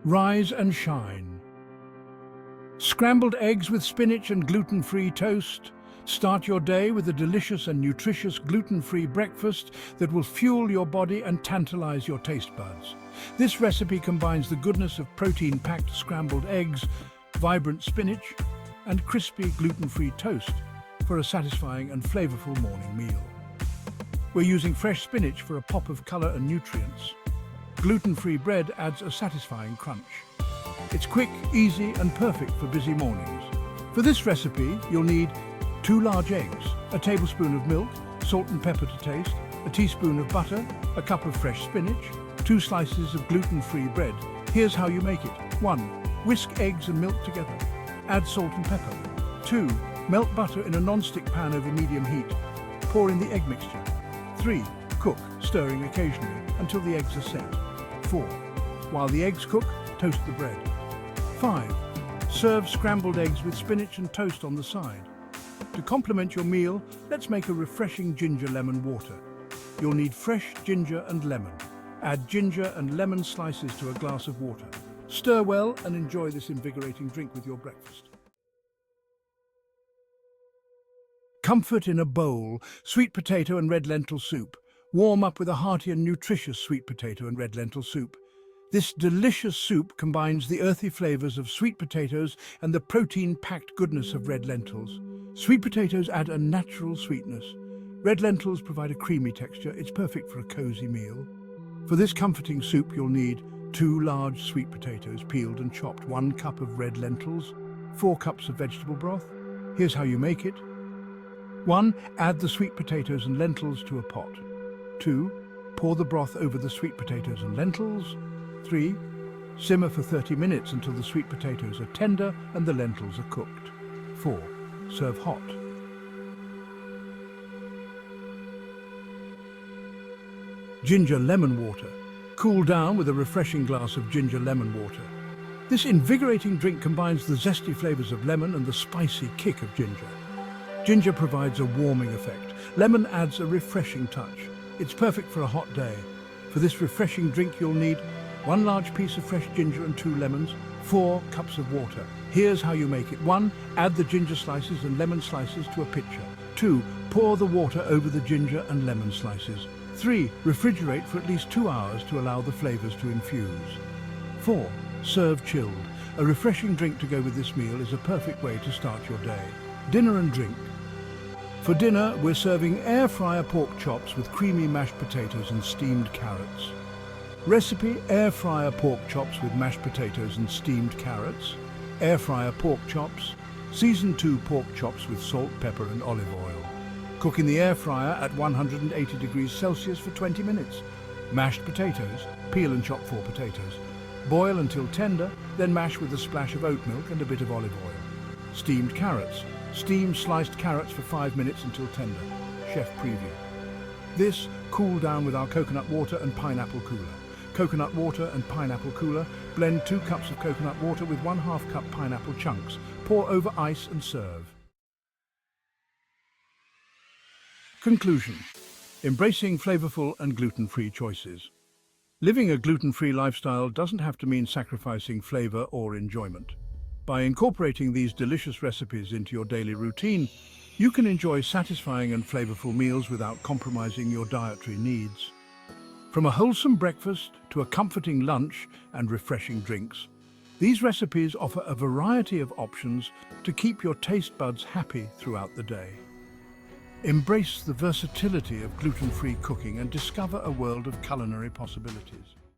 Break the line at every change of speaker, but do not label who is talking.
Rise and shine. Scrambled eggs with spinach and gluten-free toast. Start your day with a delicious and nutritious gluten-free breakfast that will fuel your body and tantalize your taste buds. This recipe combines the goodness of protein-packed scrambled eggs, vibrant spinach, and crispy gluten-free toast for a satisfying and flavorful morning meal. We're using fresh spinach for a pop of color and nutrients. Gluten-free bread adds a satisfying crunch. It's quick, easy, and perfect for busy mornings. For this recipe, you'll need 2 large eggs, a tablespoon of milk, salt and pepper to taste, a teaspoon of butter, a cup of fresh spinach, 2 slices of gluten-free bread. Here's how you make it. 1. Whisk eggs and milk together. Add salt and pepper. 2. Melt butter in a non-stick pan over medium heat. Pour in the egg mixture. 3. Cook, stirring occasionally, until the eggs are set. 4. While the eggs cook, toast the bread. 5. Serve scrambled eggs with spinach and toast on the side. To complement your meal, let's make a refreshing ginger lemon water. You'll need fresh ginger and lemon. Add ginger and lemon slices to a glass of water. Stir well and enjoy this invigorating drink with your breakfast. Comfort in a bowl, sweet potato and red lentil soup. Warm up with a hearty and nutritious sweet potato and red lentil soup. This delicious soup combines the earthy flavors of sweet potatoes and the protein-packed goodness of red lentils. Sweet potatoes add a natural sweetness. Red lentils provide a creamy texture. It's perfect for a cozy meal. For this comforting soup, you'll need 2 large sweet potatoes, peeled and chopped, 1 cup of red lentils, 4 cups of vegetable broth. Here's how you make it. 1. Add the sweet potatoes and lentils to a pot. 2. Pour the broth over the sweet potatoes and lentils. 3. Simmer for 30 minutes until the sweet potatoes are tender and the lentils are cooked. 4. Serve hot. Ginger lemon water. Cool down with a refreshing glass of ginger lemon water. This invigorating drink combines the zesty flavors of lemon and the spicy kick of ginger. Ginger provides a warming effect. Lemon adds a refreshing touch. It's perfect for a hot day. For this refreshing drink, you'll need 1 large piece of fresh ginger and 2 lemons, 4 cups of water. Here's how you make it. 1. Add the ginger slices and lemon slices to a pitcher. 2. Pour the water over the ginger and lemon slices. 3. Refrigerate for at least 2 hours to allow the flavors to infuse. 4. Serve chilled. A refreshing drink to go with this meal is a perfect way to start your day. Dinner and drink. For dinner, we're serving air fryer pork chops with creamy mashed potatoes and steamed carrots. Recipe: air fryer pork chops with mashed potatoes and steamed carrots. Air fryer pork chops. Season 2 pork chops with salt, pepper and olive oil. Cook in the air fryer at 180 degrees Celsius for 20 minutes. Mashed potatoes. Peel and chop 4 potatoes. Boil until tender, then mash with a splash of oat milk and a bit of olive oil. Steamed carrots. Steam sliced carrots for 5 minutes until tender. Chef preview. This, cool down with our coconut water and pineapple cooler. Coconut water and pineapple cooler. Blend 2 cups of coconut water with 1/2 cup pineapple chunks. Pour over ice and serve. Conclusion. Embracing flavorful and gluten-free choices. Living a gluten-free lifestyle doesn't have to mean sacrificing flavor or enjoyment. By incorporating these delicious recipes into your daily routine, you can enjoy satisfying and flavorful meals without compromising your dietary needs. From a wholesome breakfast to a comforting lunch and refreshing drinks, these recipes offer a variety of options to keep your taste buds happy throughout the day. Embrace the versatility of gluten-free cooking and discover a world of culinary possibilities.